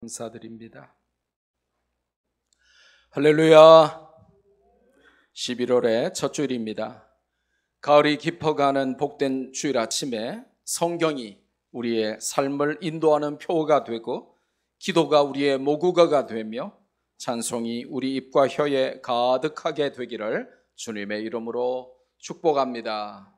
감사드립니다. 할렐루야. 11월의 첫 주일입니다. 가을이 깊어가는 복된 주일 아침에 성경이 우리의 삶을 인도하는 표가 되고 기도가 우리의 모국어가 되며 찬송이 우리 입과 혀에 가득하게 되기를 주님의 이름으로 축복합니다.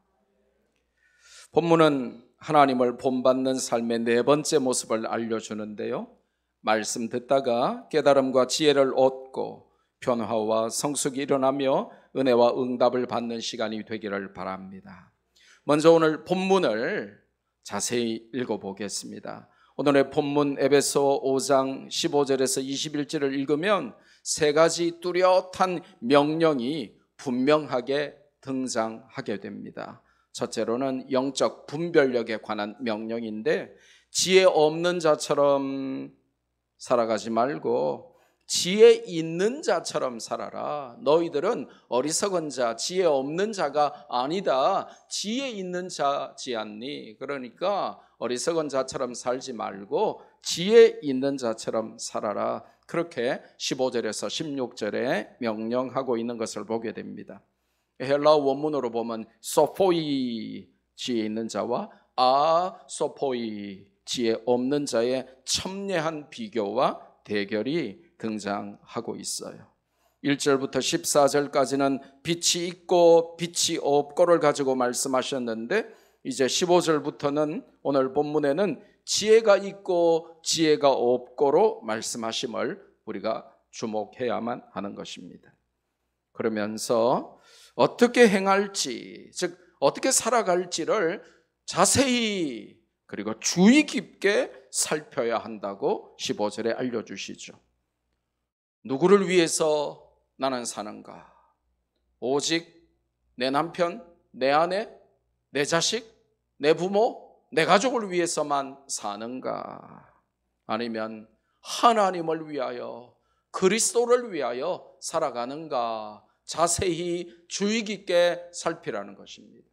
본문은 하나님을 본받는 삶의 네 번째 모습을 알려주는데요, 말씀 듣다가 깨달음과 지혜를 얻고 변화와 성숙이 일어나며 은혜와 응답을 받는 시간이 되기를 바랍니다. 먼저 오늘 본문을 자세히 읽어보겠습니다. 오늘의 본문 에베소 5장 15절에서 21절을 읽으면 세 가지 뚜렷한 명령이 분명하게 등장하게 됩니다. 첫째로는 영적 분별력에 관한 명령인데, 지혜 없는 자처럼 살아가지 말고 지혜 있는 자처럼 살아라. 너희들은 어리석은 자, 지혜 없는 자가 아니다. 지혜 있는 자지 않니? 그러니까 어리석은 자처럼 살지 말고 지혜 있는 자처럼 살아라. 그렇게 15절에서 16절에 명령하고 있는 것을 보게 됩니다. 헬라어 원문으로 보면 소포이, 지혜 있는 자와 소포이, 지혜 없는 자의 첨예한 비교와 대결이 등장하고 있어요. 1절부터 14절까지는 빛이 있고 빛이 없고를 가지고 말씀하셨는데, 이제 15절부터는 오늘 본문에는 지혜가 있고 지혜가 없고로 말씀하심을 우리가 주목해야만 하는 것입니다. 그러면서 어떻게 행할지, 즉 어떻게 살아갈지를 자세히 그리고 주의 깊게 살펴야 한다고 15절에 알려주시죠. 누구를 위해서 나는 사는가? 오직 내 남편, 내 아내, 내 자식, 내 부모, 내 가족을 위해서만 사는가? 아니면 하나님을 위하여, 그리스도를 위하여 살아가는가? 자세히 주의 깊게 살피라는 것입니다.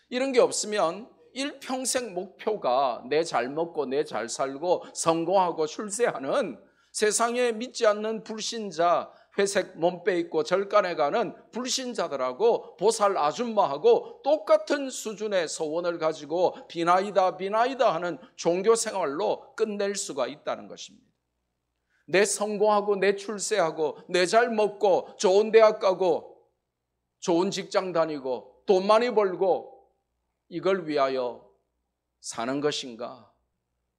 이런 게 없으면 일평생 목표가 내 잘 먹고 내 잘 살고 성공하고 출세하는 세상에 믿지 않는 불신자, 회색 몸빼 입고 절간에 가는 불신자들하고 보살 아줌마하고 똑같은 수준의 소원을 가지고 비나이다 비나이다 하는 종교 생활로 끝낼 수가 있다는 것입니다. 내 성공하고 내 출세하고 내 잘 먹고 좋은 대학 가고 좋은 직장 다니고 돈 많이 벌고 이걸 위하여 사는 것인가?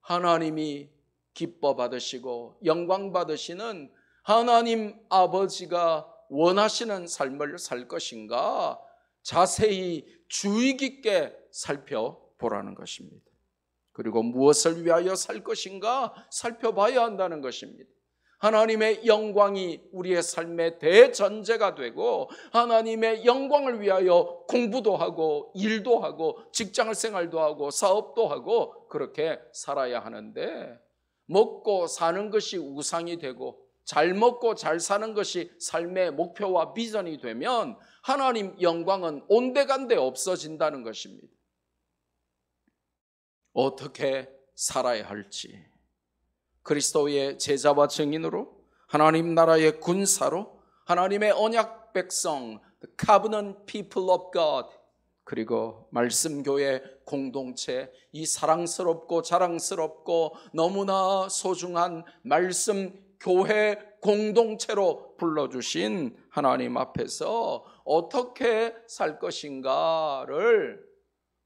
하나님이 기뻐 받으시고 영광 받으시는 하나님 아버지가 원하시는 삶을 살 것인가? 자세히 주의 깊게 살펴보라는 것입니다. 그리고 무엇을 위하여 살 것인가? 살펴봐야 한다는 것입니다. 하나님의 영광이 우리의 삶의 대전제가 되고, 하나님의 영광을 위하여 공부도 하고 일도 하고 직장 생활도 하고 사업도 하고 그렇게 살아야 하는데, 먹고 사는 것이 우상이 되고 잘 먹고 잘 사는 것이 삶의 목표와 비전이 되면 하나님 영광은 온데간데 없어진다는 것입니다. 어떻게 살아야 할지, 그리스도의 제자와 증인으로, 하나님 나라의 군사로, 하나님의 언약 백성, the covenant people of God, 그리고 말씀교회 공동체, 이 사랑스럽고 자랑스럽고 너무나 소중한 말씀교회 공동체로 불러주신 하나님 앞에서 어떻게 살 것인가를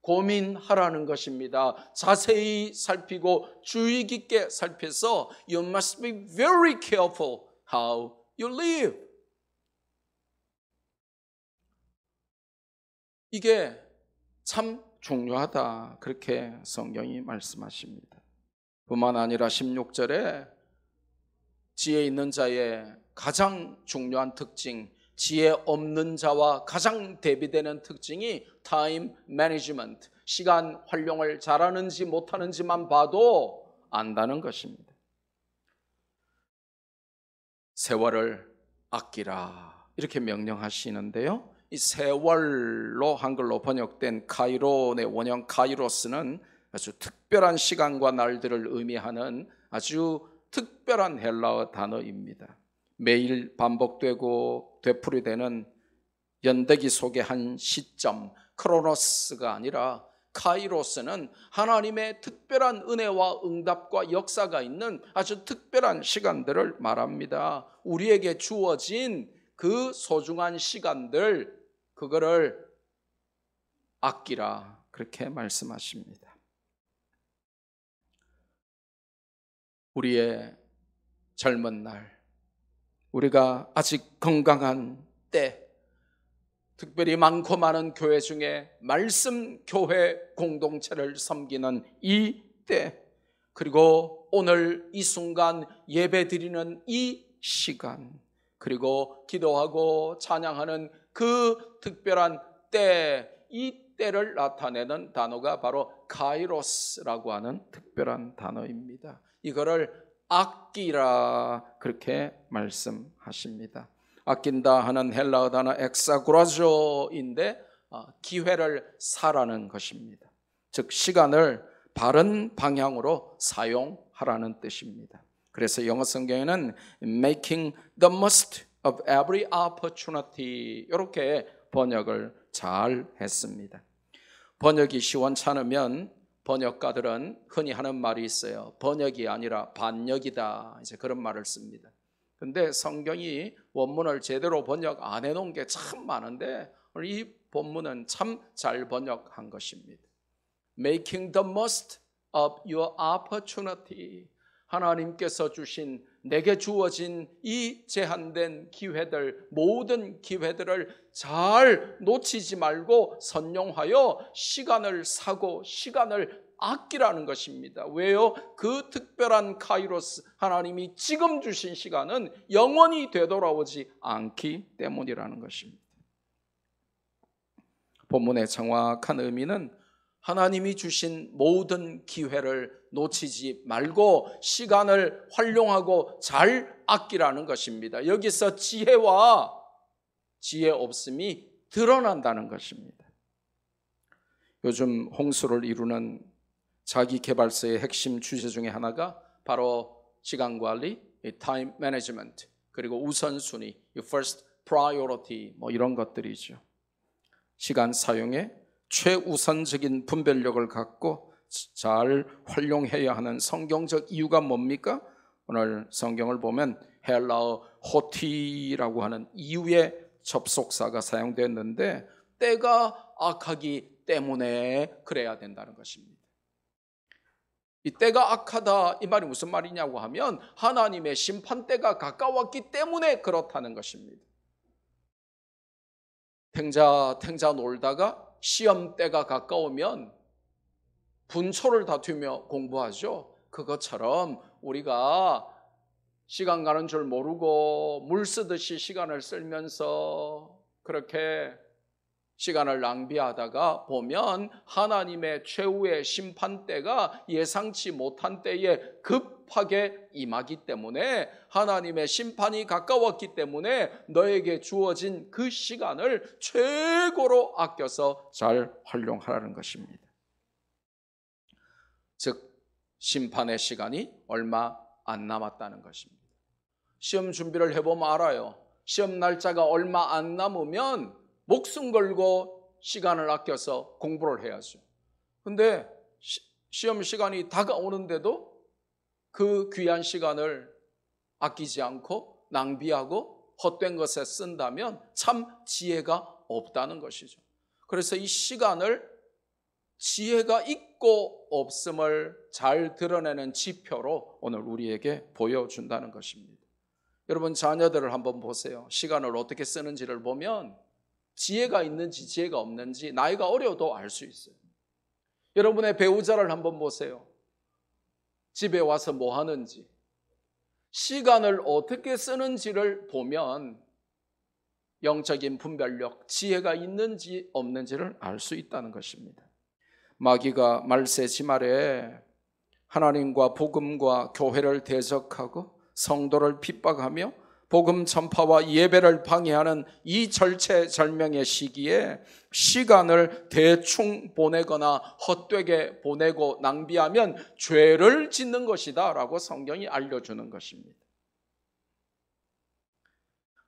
고민하라는 것입니다. 자세히 살피고 주의 깊게 살펴서 You must be very careful how you live. 이게 참 중요하다, 그렇게 성경이 말씀하십니다. 뿐만 아니라 16절에 지혜 있는 자의 가장 중요한 특징, 지혜 없는 자와 가장 대비되는 특징이 타임 매니지먼트, 시간 활용을 잘하는지 못하는지만 봐도 안다는 것입니다. 세월을 아끼라 이렇게 명령하시는데요, 이 세월로 한글로 번역된 카이론의 원형 카이로스는 아주 특별한 시간과 날들을 의미하는 아주 특별한 헬라어 단어입니다. 매일 반복되고 되풀이되는 연대기 속의 한 시점, 크로노스가 아니라 카이로스는 하나님의 특별한 은혜와 응답과 역사가 있는 아주 특별한 시간들을 말합니다. 우리에게 주어진 그 소중한 시간들, 그거를 아끼라, 그렇게 말씀하십니다. 우리의 젊은 날, 우리가 아직 건강한 때, 특별히 많고 많은 교회 중에 말씀 교회 공동체를 섬기는 이 때, 그리고 오늘 이 순간 예배 드리는 이 시간, 그리고 기도하고 찬양하는 그 특별한 때, 이 때를 나타내는 단어가 바로 카이로스라고 하는 특별한 단어입니다. 이거를 아끼라, 그렇게 말씀하십니다. 아낀다 하는 헬라어 단어 엑사그라조인데 기회를 사라는 것입니다. 즉 시간을 바른 방향으로 사용하라는 뜻입니다. 그래서 영어 성경에는 making the most of every opportunity 이렇게 번역을 잘 했습니다. 번역이 시원찮으면 번역가들은 흔히 하는 말이 있어요. 번역이 아니라 반역이다, 이제 그런 말을 씁니다. 근데 성경이 원문을 제대로 번역 안 해놓은 게 참 많은데 이 본문은 참 잘 번역한 것입니다. Making the most of your opportunity. 하나님께서 주신, 내게 주어진 이 제한된 기회들, 모든 기회들을 잘 놓치지 말고 선용하여 시간을 사고 시간을 아끼라는 것입니다. 왜요? 그 특별한 카이로스, 하나님이 지금 주신 시간은 영원히 되돌아오지 않기 때문이라는 것입니다. 본문의 정확한 의미는 하나님이 주신 모든 기회를 놓치지 말고 시간을 활용하고 잘 아끼라는 것입니다. 여기서 지혜와 지혜 없음이 드러난다는 것입니다. 요즘 홍수를 이루는 자기 개발서의 핵심 주제 중에 하나가 바로 시간 관리, time management, 그리고 우선순위, first priority 이런 것들이죠. 시간 사용에 최우선적인 분별력을 갖고 잘 활용해야 하는 성경적 이유가 뭡니까? 오늘 성경을 보면 헬라어 호티라고 하는 이유의 접속사가 사용됐는데 때가 악하기 때문에 그래야 된다는 것입니다. 이 때가 악하다, 이 말이 무슨 말이냐고 하면 하나님의 심판 때가 가까웠기 때문에 그렇다는 것입니다. 탱자 놀다가 시험 때가 가까우면 분초를 다투며 공부하죠. 그것처럼 우리가 시간 가는 줄 모르고 물 쓰듯이 시간을 쓸면서 그렇게 시간을 낭비하다가 보면 하나님의 최후의 심판 때가 예상치 못한 때에 급하게 임하기 때문에 하나님의 심판이 가까웠기 때문에 너에게 주어진 그 시간을 최고로 아껴서 잘 활용하라는 것입니다. 즉 심판의 시간이 얼마 안 남았다는 것입니다. 시험 준비를 해보면 알아요. 시험 날짜가 얼마 안 남으면 목숨 걸고 시간을 아껴서 공부를 해야죠. 근데 시험 시간이 다가오는데도 그 귀한 시간을 아끼지 않고 낭비하고 헛된 것에 쓴다면 참 지혜가 없다는 것이죠. 그래서 이 시간을 지혜가 있고 없음을 잘 드러내는 지표로 오늘 우리에게 보여준다는 것입니다. 여러분 자녀들을 한번 보세요. 시간을 어떻게 쓰는지를 보면 지혜가 있는지 지혜가 없는지 나이가 어려도 알 수 있어요. 여러분의 배우자를 한번 보세요. 집에 와서 뭐 하는지, 시간을 어떻게 쓰는지를 보면 영적인 분별력, 지혜가 있는지 없는지를 알 수 있다는 것입니다. 마귀가 말세지 말에 하나님과 복음과 교회를 대적하고 성도를 핍박하며 복음 전파와 예배를 방해하는 이 절체절명의 시기에 시간을 대충 보내거나 헛되게 보내고 낭비하면 죄를 짓는 것이다 라고 성경이 알려주는 것입니다.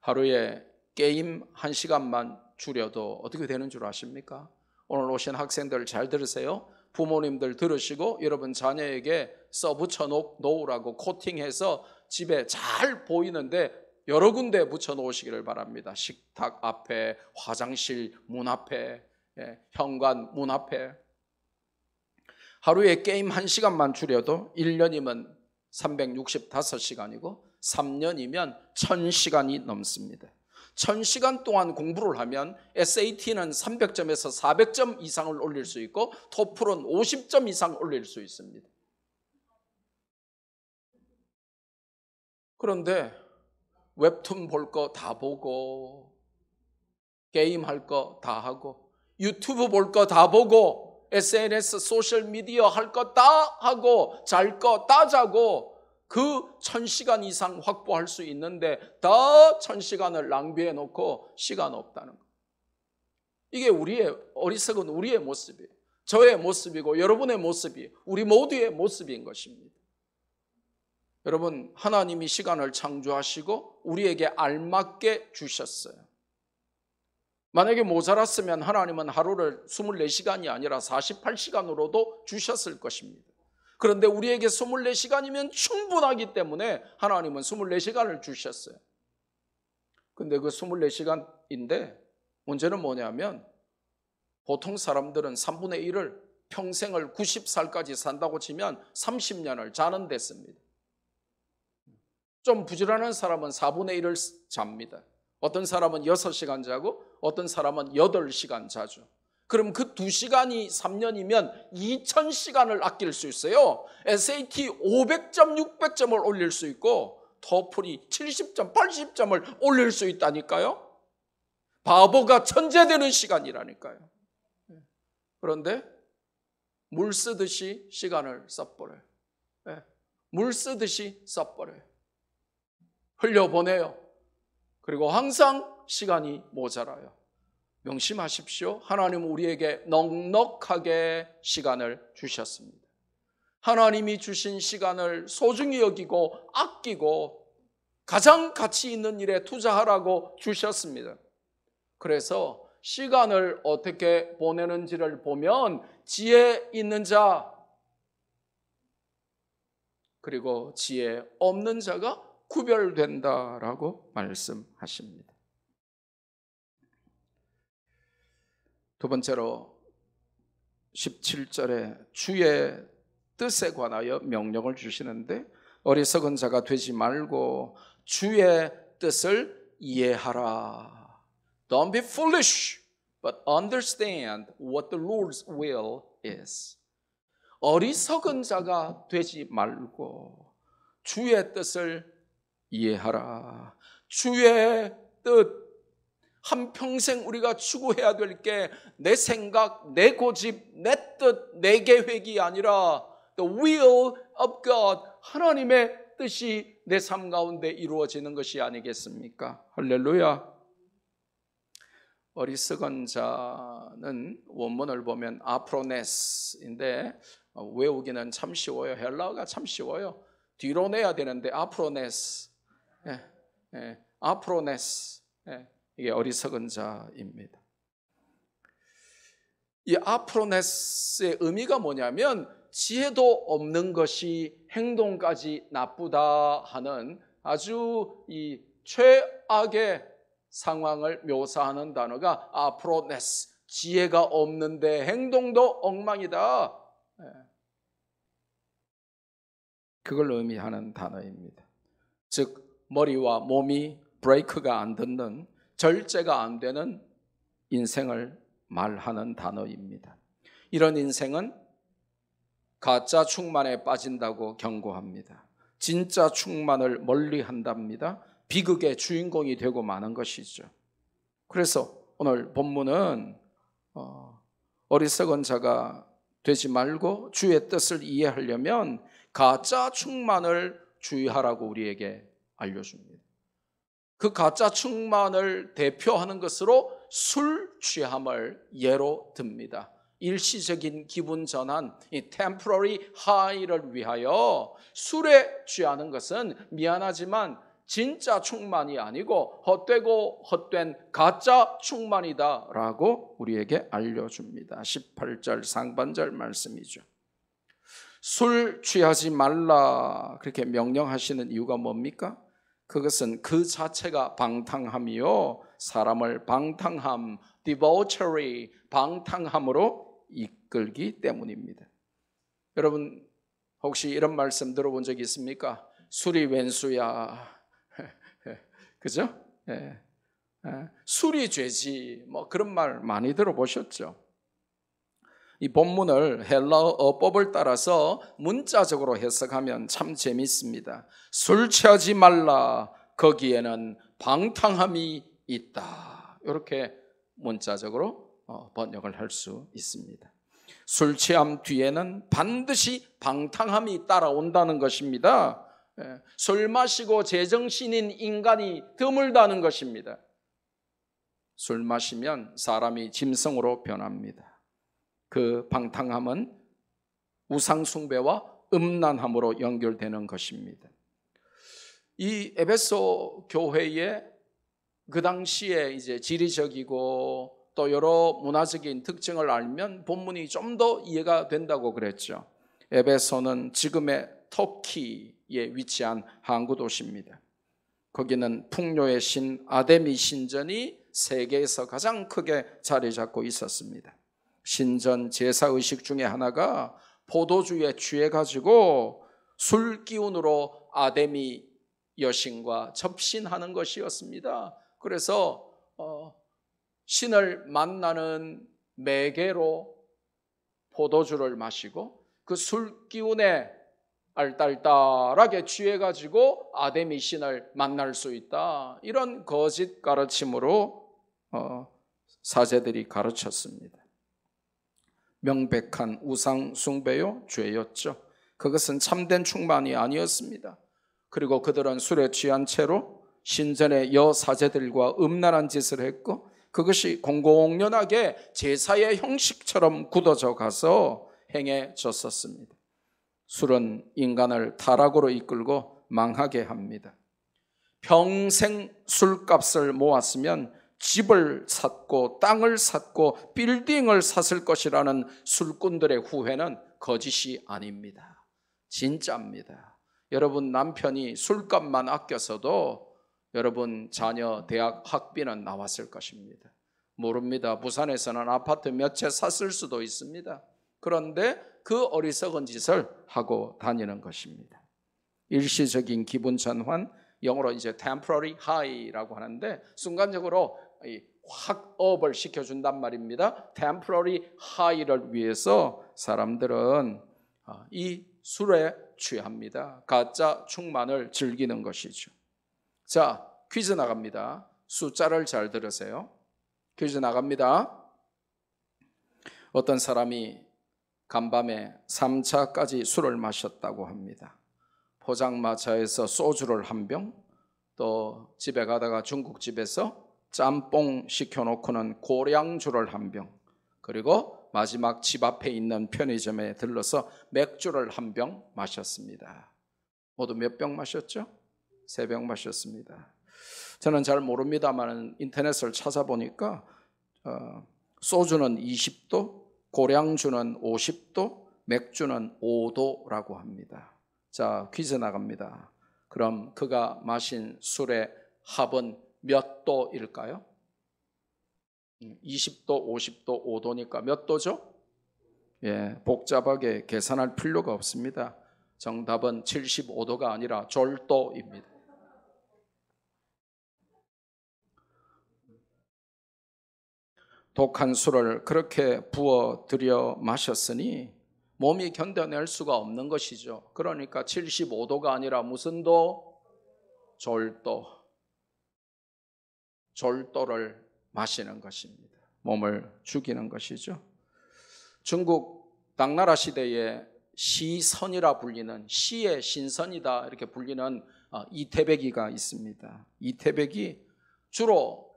하루에 게임 1시간만 줄여도 어떻게 되는 줄 아십니까? 오늘 오신 학생들 잘 들으세요. 부모님들 들으시고 여러분 자녀에게 써붙여 놓으라고 코팅해서 집에 잘 보이는데 여러 군데 붙여 놓으시기를 바랍니다. 식탁 앞에, 화장실 문 앞에, 현관 문 앞에. 하루에 게임 1시간만 줄여도 1년이면 365시간이고 3년이면 1000시간이 넘습니다. 1000시간 동안 공부를 하면 SAT는 300점에서 400점 이상을 올릴 수 있고 토플은 50점 이상 올릴 수 있습니다. 그런데 웹툰 볼 거 다 보고 게임 할 거 다 하고 유튜브 볼 거 다 보고 SNS 소셜미디어 할 거 다 하고 잘 거 다 자고 그 1000시간 이상 확보할 수 있는데 다 1000시간을 낭비해 놓고 시간 없다는 거. 이게 우리의 어리석은 우리의 모습이에요. 저의 모습이고 여러분의 모습이 우리 모두의 모습인 것입니다. 여러분, 하나님이 시간을 창조하시고 우리에게 알맞게 주셨어요. 만약에 모자랐으면 하나님은 하루를 24시간이 아니라 48시간으로도 주셨을 것입니다. 그런데 우리에게 24시간이면 충분하기 때문에 하나님은 24시간을 주셨어요. 근데 그 24시간인데 문제는 뭐냐면 보통 사람들은 3분의 1을 평생을 90살까지 산다고 치면 30년을 자는 데 씁니다. 좀 부지런한 사람은 4분의 1을 잡니다. 어떤 사람은 6시간 자고 어떤 사람은 8시간 자죠. 그럼 그 2시간이 3년이면 2000시간을 아낄 수 있어요. SAT 500점, 600점을 올릴 수 있고 토플이 70점, 80점을 올릴 수 있다니까요. 바보가 천재되는 시간이라니까요. 그런데 물 쓰듯이 시간을 써버려요. 물 쓰듯이 써버려요. 흘려보내요. 그리고 항상 시간이 모자라요. 명심하십시오. 하나님은 우리에게 넉넉하게 시간을 주셨습니다. 하나님이 주신 시간을 소중히 여기고 아끼고 가장 가치 있는 일에 투자하라고 주셨습니다. 그래서 시간을 어떻게 보내는지를 보면 지혜 있는 자 그리고 지혜 없는 자가 구별된다라고 말씀하십니다. 두 번째로 17절에 주의 뜻에 관하여 명령을 주시는데 어리석은 자가 되지 말고 주의 뜻을 이해하라. Don't be foolish, but understand what the Lord's will is. 어리석은 자가 되지 말고 주의 뜻을 이해하라. 주의 뜻. 한평생 우리가 추구해야 될 게 내 생각, 내 고집, 내 뜻, 내 계획이 아니라 The will of God, 하나님의 뜻이 내 삶 가운데 이루어지는 것이 아니겠습니까? 할렐루야. 어리석은 자는 원문을 보면 아프로네스인데 외우기는 참 쉬워요. 헬라어가 참 쉬워요. 뒤로 내야 되는데 아프로네스. 아프로네스. 이게 어리석은 자입니다. 이 아프로네스의 의미가 뭐냐면 지혜도 없는 것이 행동까지 나쁘다 하는 아주 이 최악의 상황을 묘사하는 단어가 아프로네스. 지혜가 없는데 행동도 엉망이다. 그걸 의미하는 단어입니다. 즉 머리와 몸이 브레이크가 안 듣는 절제가 안 되는 인생을 말하는 단어입니다. 이런 인생은 가짜 충만에 빠진다고 경고합니다. 진짜 충만을 멀리 한답니다. 비극의 주인공이 되고 마는 것이죠. 그래서 오늘 본문은 어리석은 자가 되지 말고 주의 뜻을 이해하려면 가짜 충만을 주의하라고 우리에게 알려줍니다. 그 가짜 충만을 대표하는 것으로 술 취함을 예로 듭니다. 일시적인 기분 전환, 이 temporary high를 위하여 술에 취하는 것은 미안하지만 진짜 충만이 아니고 헛되고 헛된 가짜 충만이다라고 우리에게 알려줍니다. 18절 상반절 말씀이죠. 술 취하지 말라 그렇게 명령하시는 이유가 뭡니까? 그것은 그 자체가 방탕함이요 사람을 방탕함, debauchery, 방탕함으로 이끌기 때문입니다. 여러분 혹시 이런 말씀 들어본 적 있습니까? 술이 웬수야. 그죠? 예. 술이 죄지. 뭐 그런 말 많이 들어보셨죠? 이 본문을 헬라어법을 따라서 문자적으로 해석하면 참 재밌습니다. 술 취하지 말라. 거기에는 방탕함이 있다. 이렇게 문자적으로 번역을 할 수 있습니다. 술 취함 뒤에는 반드시 방탕함이 따라온다는 것입니다. 술 마시고 제정신인 인간이 드물다는 것입니다. 술 마시면 사람이 짐승으로 변합니다. 그 방탕함은 우상숭배와 음란함으로 연결되는 것입니다. 이 에베소 교회의 그 당시에 이제 지리적이고 또 여러 문화적인 특징을 알면 본문이 좀 더 이해가 된다고 그랬죠. 에베소는 지금의 터키에 위치한 항구 도시입니다. 거기는 풍요의 신 아데미 신전이 세계에서 가장 크게 자리 잡고 있었습니다. 신전 제사의식 중에 하나가 포도주에 취해가지고 술 기운으로 아데미 여신과 접신하는 것이었습니다. 그래서 신을 만나는 매개로 포도주를 마시고 그 술 기운에 알딸딸하게 취해가지고 아데미 신을 만날 수 있다. 이런 거짓 가르침으로 사제들이 가르쳤습니다. 명백한 우상 숭배요 죄였죠. 그것은 참된 충만이 아니었습니다. 그리고 그들은 술에 취한 채로 신전의 여사제들과 음란한 짓을 했고 그것이 공공연하게 제사의 형식처럼 굳어져 가서 행해졌었습니다. 술은 인간을 타락으로 이끌고 망하게 합니다. 평생 술값을 모았으면 집을 샀고 땅을 샀고 빌딩을 샀을 것이라는 술꾼들의 후회는 거짓이 아닙니다. 진짜입니다. 여러분 남편이 술값만 아껴서도 여러분 자녀 대학 학비는 나왔을 것입니다. 모릅니다. 부산에서는 아파트 몇 채 샀을 수도 있습니다. 그런데 그 어리석은 짓을 하고 다니는 것입니다. 일시적인 기분 전환, 영어로 이제 temporary high라고 하는데 순간적으로 확 업을 시켜준단 말입니다. temporary high를 위해서 사람들은 이 술에 취합니다. 가짜 충만을 즐기는 것이죠. 자, 퀴즈 나갑니다. 숫자를 잘 들으세요. 퀴즈 나갑니다. 어떤 사람이 간밤에 3차까지 술을 마셨다고 합니다. 포장마차에서 소주를 한 병, 또 집에 가다가 중국집에서 짬뽕 시켜놓고는 고량주를 한 병, 그리고 마지막 집 앞에 있는 편의점에 들러서 맥주를 한 병 마셨습니다. 모두 몇 병 마셨죠? 3병 마셨습니다. 저는 잘 모릅니다만 인터넷을 찾아보니까 소주는 20도, 고량주는 50도, 맥주는 5도라고 합니다. 자, 퀴즈 나갑니다. 그럼 그가 마신 술의 합은 몇 도일까요? 20도, 50도, 5도니까 몇 도죠? 예, 복잡하게 계산할 필요가 없습니다. 정답은 75도가 아니라 졸도입니다. 독한 술을 그렇게 부어들여 마셨으니 몸이 견뎌낼 수가 없는 것이죠. 그러니까 75도가 아니라 무슨 도? 졸도. 졸도를 마시는 것입니다. 몸을 죽이는 것이죠. 중국 당나라 시대에 시선이라 불리는 시의 신선이다 이렇게 불리는 이태백이가 있습니다. 이태백이 주로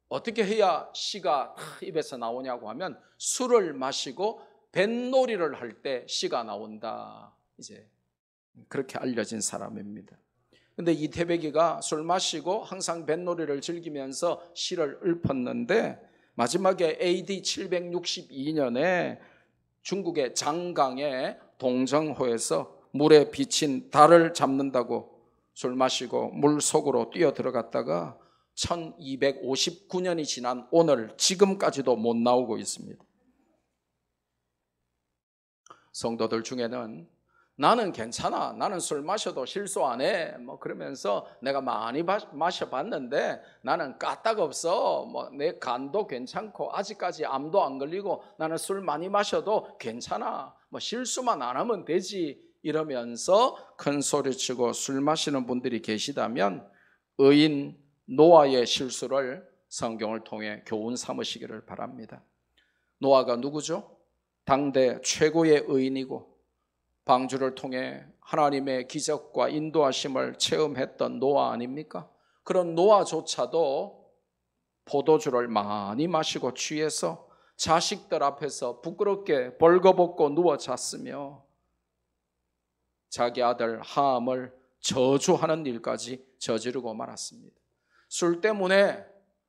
어떻게 해야 시가 입에서 나오냐고 하면 술을 마시고 뱃놀이를 할 때 시가 나온다. 이제 그렇게 알려진 사람입니다. 근데 이태백이가 술 마시고 항상 뱃놀이를 즐기면서 시를 읊었는데 마지막에 AD 762년에 중국의 장강의 동정호에서 물에 비친 달을 잡는다고 술 마시고 물 속으로 뛰어 들어갔다가 1259년이 지난 오늘 지금까지도 못 나오고 있습니다. 성도들 중에는 나는 괜찮아, 나는 술 마셔도 실수 안 해, 그러면서 내가 많이 마셔봤는데 나는 까딱없어, 내 간도 괜찮고 아직까지 암도 안 걸리고 나는 술 많이 마셔도 괜찮아, 실수만 안 하면 되지, 이러면서 큰 소리치고 술 마시는 분들이 계시다면 의인 노아의 실수를 성경을 통해 교훈 삼으시기를 바랍니다. 노아가 누구죠? 당대 최고의 의인이고 방주를 통해 하나님의 기적과 인도하심을 체험했던 노아 아닙니까? 그런 노아조차도 포도주를 많이 마시고 취해서 자식들 앞에서 부끄럽게 벌거벗고 누워 잤으며 자기 아들 함을 저주하는 일까지 저지르고 말았습니다. 술 때문에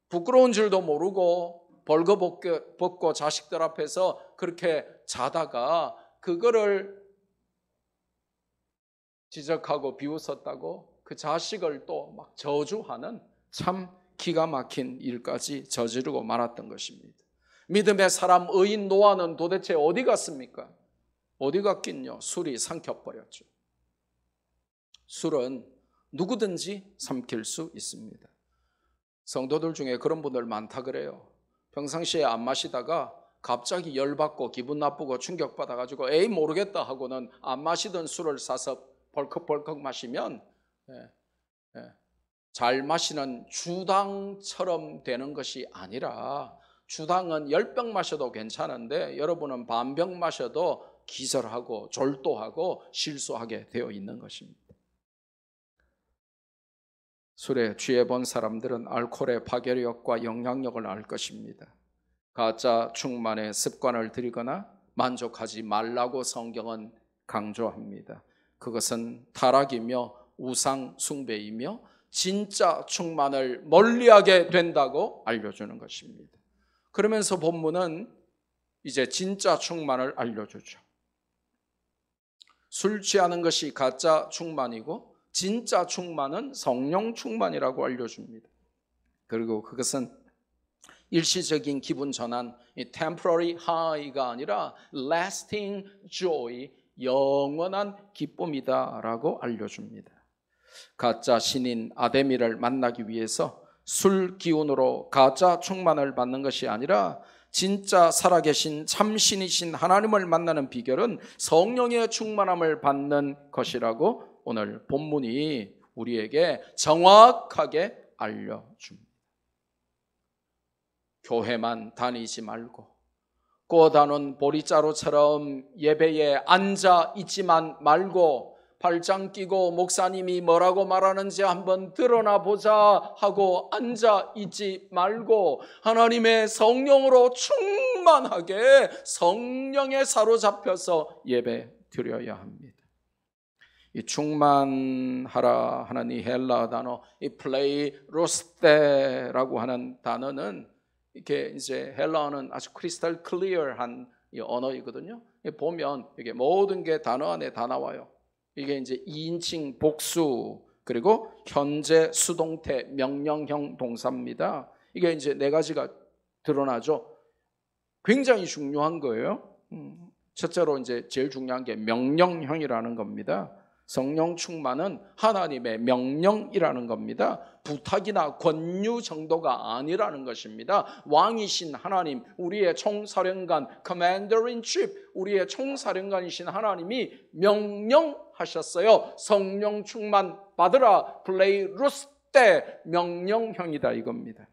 부끄러운 줄도 모르고 벌거벗고 자식들 앞에서 그렇게 자다가 그거를 지적하고 비웃었다고 그 자식을 또 막 저주하는 참 기가 막힌 일까지 저지르고 말았던 것입니다. 믿음의 사람 의인 노아는 도대체 어디 갔습니까? 어디 갔긴요? 술이 삼켜버렸죠. 술은 누구든지 삼킬 수 있습니다. 성도들 중에 그런 분들 많다 그래요. 평상시에 안 마시다가 갑자기 열받고 기분 나쁘고 충격받아가지고 에이 모르겠다 하고는 안 마시던 술을 사서 벌컥벌컥 마시면 잘 마시는 주당처럼 되는 것이 아니라 주당은 10병 마셔도 괜찮은데 여러분은 반병 마셔도 기절하고 졸도하고 실수하게 되어 있는 것입니다. 술에 취해본 사람들은 알코올의 파괴력과 영향력을 알 것입니다. 가짜 충만의 습관을 들이거나 만족하지 말라고 성경은 강조합니다. 그것은 타락이며 우상 숭배이며 진짜 충만을 멀리하게 된다고 알려주는 것입니다. 그러면서 본문은 이제 진짜 충만을 알려주죠. 술 취하는 것이 가짜 충만이고 진짜 충만은 성령 충만이라고 알려줍니다. 그리고 그것은 일시적인 기분 전환, temporary high가 아니라 lasting joy, 영원한 기쁨이다라고 알려줍니다. 가짜 신인 아데미를 만나기 위해서 술 기운으로 가짜 충만을 받는 것이 아니라 진짜 살아계신 참신이신 하나님을 만나는 비결은 성령의 충만함을 받는 것이라고 오늘 본문이 우리에게 정확하게 알려줍니다. 교회만 다니지 말고 꽃다는 보리자루처럼 예배에 앉아 있지만 말고 팔짱 끼고 목사님이 뭐라고 말하는지 한번 들어나 보자 하고 앉아 있지 말고 하나님의 성령으로 충만하게 성령에 사로잡혀서 예배 드려야 합니다. 이 충만하라 하는 이 헬라 단어, 이 플레이로스테라고 하는 단어는 이게 이제 헬라어는 아주 크리스탈 클리어한 이 언어이거든요. 보면 이게 모든 게 단어 안에 다 나와요. 이게 이제 2인칭 복수 그리고 현재 수동태 명령형 동사입니다. 이게 이제 네 가지가 드러나죠. 굉장히 중요한 거예요. 첫째로 이제 제일 중요한 게 명령형이라는 겁니다. 성령 충만은 하나님의 명령이라는 겁니다. 부탁이나 권유 정도가 아니라는 것입니다. 왕이신 하나님, 우리의 총사령관, Commander in Chief, 우리의 총사령관이신 하나님이 명령하셨어요. 성령 충만 받으라, 플레이루스테, 명령형이다 이겁니다.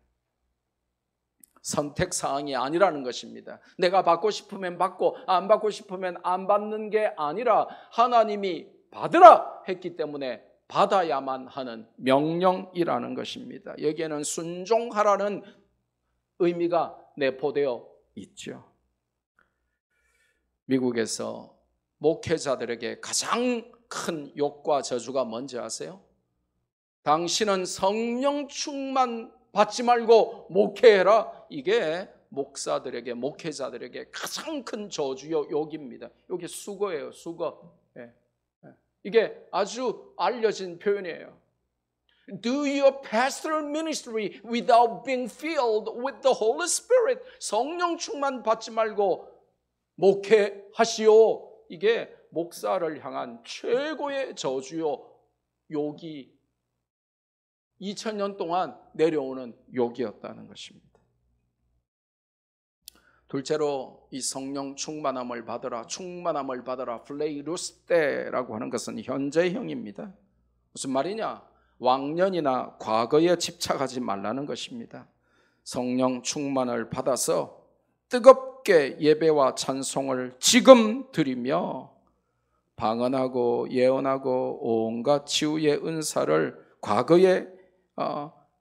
선택사항이 아니라는 것입니다. 내가 받고 싶으면 받고 안 받고 싶으면 안 받는 게 아니라 하나님이 받으라 했기 때문에 받아야만 하는 명령이라는 것입니다. 여기에는 순종하라는 의미가 내포되어 있죠. 미국에서 목회자들에게 가장 큰 욕과 저주가 뭔지 아세요? 당신은 성령 충만 받지 말고 목회해라. 이게 목사들에게, 목회자들에게 가장 큰 저주요 욕입니다. 이게 수거예요, 수거. 이게 아주 알려진 표현이에요. Do your pastoral ministry without being filled with the Holy Spirit. 성령 충만 받지 말고 목회하시오. 이게 목사를 향한 최고의 저주요 욕이 2000년 동안 내려오는 욕이었다는 것입니다. 둘째로 이 성령 충만함을 받으라, 충만함을 받으라, 플레이루스테라고 하는 것은 현재형입니다. 무슨 말이냐? 왕년이나 과거에 집착하지 말라는 것입니다. 성령 충만을 받아서 뜨겁게 예배와 찬송을 지금 드리며 방언하고 예언하고 온갖 치유의 은사를 과거에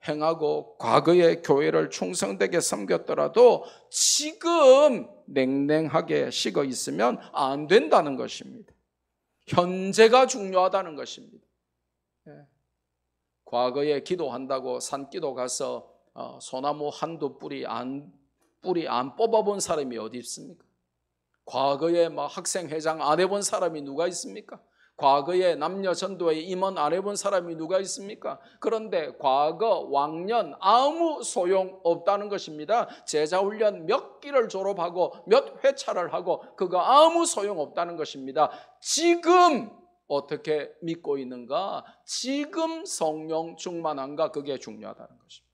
행하고 과거의 교회를 충성되게 섬겼더라도 지금 냉랭하게 식어 있으면 안 된다는 것입니다. 현재가 중요하다는 것입니다. 과거에 기도한다고 산기도 가서 소나무 한두 뿌리 안 뽑아본 사람이 어디 있습니까? 과거에 학생회장 안 해본 사람이 누가 있습니까? 과거에 남녀 전도회 임원 안 해본 사람이 누가 있습니까? 그런데 과거 왕년 아무 소용 없다는 것입니다. 제자훈련 몇 기를 졸업하고 몇 회차를 하고 그거 아무 소용 없다는 것입니다. 지금 어떻게 믿고 있는가? 지금 성령 충만한가? 그게 중요하다는 것입니다.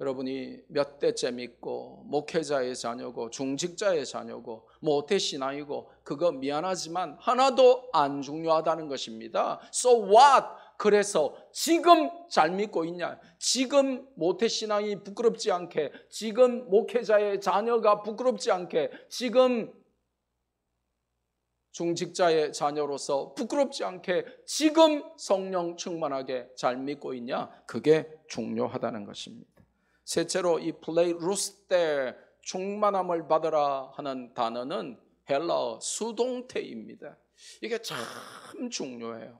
여러분이 몇 대째 믿고 목회자의 자녀고 중직자의 자녀고 모태신앙이고 그거 미안하지만 하나도 안 중요하다는 것입니다. So what? 그래서 지금 잘 믿고 있냐? 지금 모태신앙이 부끄럽지 않게, 지금 목회자의 자녀가 부끄럽지 않게, 지금 중직자의 자녀로서 부끄럽지 않게 지금 성령 충만하게 잘 믿고 있냐? 그게 중요하다는 것입니다. 셋째로 이 플레이루스테 충만함을 받으라 하는 단어는 헬라어 수동태입니다. 이게 참 중요해요.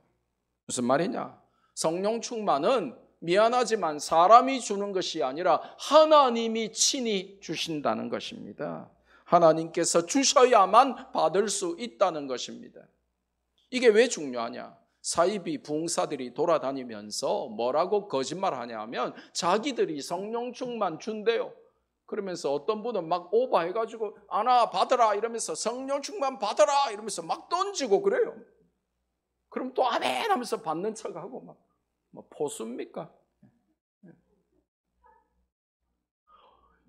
무슨 말이냐? 성령 충만은 미안하지만 사람이 주는 것이 아니라 하나님이 친히 주신다는 것입니다. 하나님께서 주셔야만 받을 수 있다는 것입니다. 이게 왜 중요하냐? 사이비 부흥사들이 돌아다니면서 뭐라고 거짓말하냐 하면 자기들이 성령 충만 준대요. 그러면서 어떤 분은 막 오버해가지고 아나 받으라 이러면서 성령 충만 받으라 이러면서 막 던지고 그래요. 그럼 또 아멘 하면서 받는 척하고 막 포수입니까?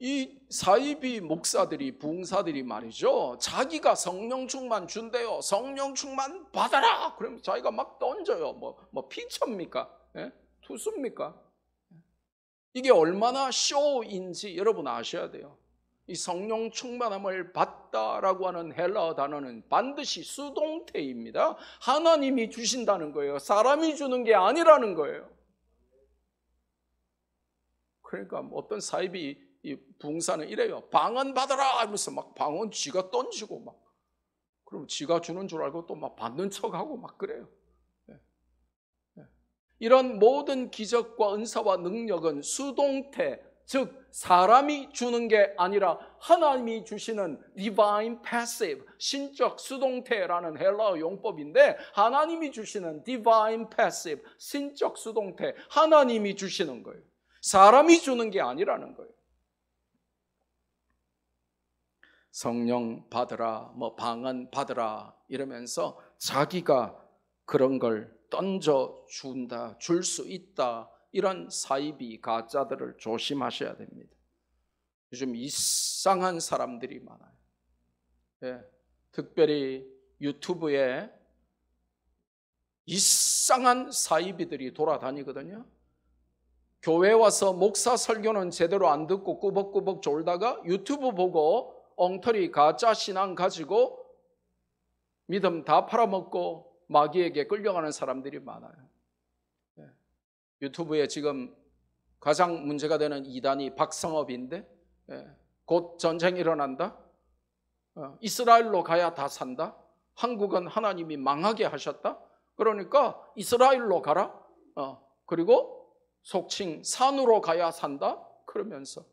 이 사이비 목사들이 부흥사들이 말이죠, 자기가 성령 충만 준대요. 성령 충만 받아라. 그러면 자기가 막 던져요. 뭐 피처입니까? 투수입니까? 이게 얼마나 쇼인지 여러분 아셔야 돼요. 이 성령 충만함을 받다라고 하는 헬라어 단어는 반드시 수동태입니다. 하나님이 주신다는 거예요. 사람이 주는 게 아니라는 거예요. 그러니까 어떤 사이비 이 부흥사는 이래요. 방언 받아라 하면서 막 방언 지가 던지고 막 그럼 지가 주는 줄 알고 또 막 받는 척하고 막 그래요. 이런 모든 기적과 은사와 능력은 수동태, 즉 사람이 주는 게 아니라 하나님이 주시는 divine passive, 신적 수동태라는 헬라어 용법인데 하나님이 주시는 divine passive, 신적 수동태, 하나님이 주시는 거예요. 사람이 주는 게 아니라는 거예요. 성령 받으라, 방언 받으라 이러면서 자기가 그런 걸 던져준다, 줄 수 있다, 이런 사이비 가짜들을 조심하셔야 됩니다. 요즘 이상한 사람들이 많아요. 특별히 유튜브에 이상한 사이비들이 돌아다니거든요. 교회 와서 목사 설교는 제대로 안 듣고 꾸벅꾸벅 졸다가 유튜브 보고 엉터리 가짜 신앙 가지고 믿음 다 팔아먹고 마귀에게 끌려가는 사람들이 많아요. 유튜브에 지금 가장 문제가 되는 이단이 박성업인데, 곧 전쟁이 일어난다. 이스라엘로 가야 다 산다. 한국은 하나님이 망하게 하셨다. 그러니까 이스라엘로 가라. 그리고 속칭 산으로 가야 산다. 그러면서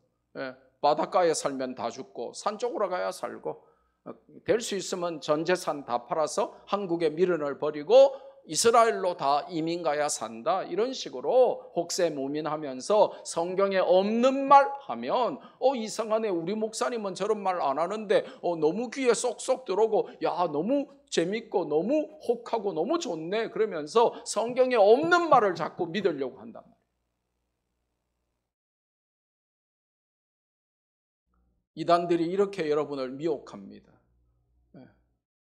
바닷가에 살면 다 죽고 산 쪽으로 가야 살고, 될 수 있으면 전 재산 다 팔아서 한국의 미련을 버리고 이스라엘로 다 이민 가야 산다. 이런 식으로 혹세무민하면서 성경에 없는 말 하면 이상하네, 우리 목사님은 저런 말 안 하는데 너무 귀에 쏙쏙 들어오고, 야 너무 재밌고 너무 혹하고 너무 좋네, 그러면서 성경에 없는 말을 자꾸 믿으려고 한단 말이에요. 이단들이 이렇게 여러분을 미혹합니다.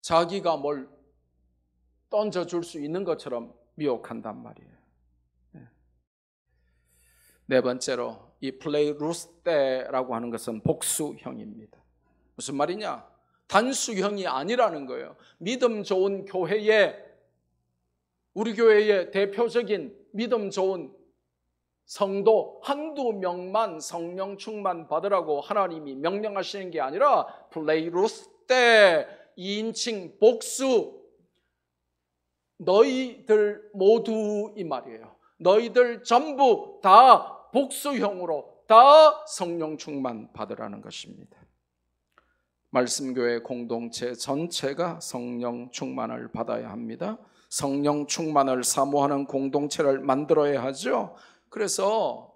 자기가 뭘 던져줄 수 있는 것처럼 미혹한단 말이에요. 네 번째로, 이 플레이루스테라고 하는 것은 복수형입니다. 무슨 말이냐? 단수형이 아니라는 거예요. 믿음 좋은 교회에, 우리 교회의 대표적인 믿음 좋은 성도 한두 명만 성령 충만 받으라고 하나님이 명령하시는 게 아니라 플레이루스테, 2인칭 복수, 너희들 모두 이 말이에요. 너희들 전부 다 복수형으로 다 성령 충만 받으라는 것입니다. 말씀교회 공동체 전체가 성령 충만을 받아야 합니다. 성령 충만을 사모하는 공동체를 만들어야 하죠. 그래서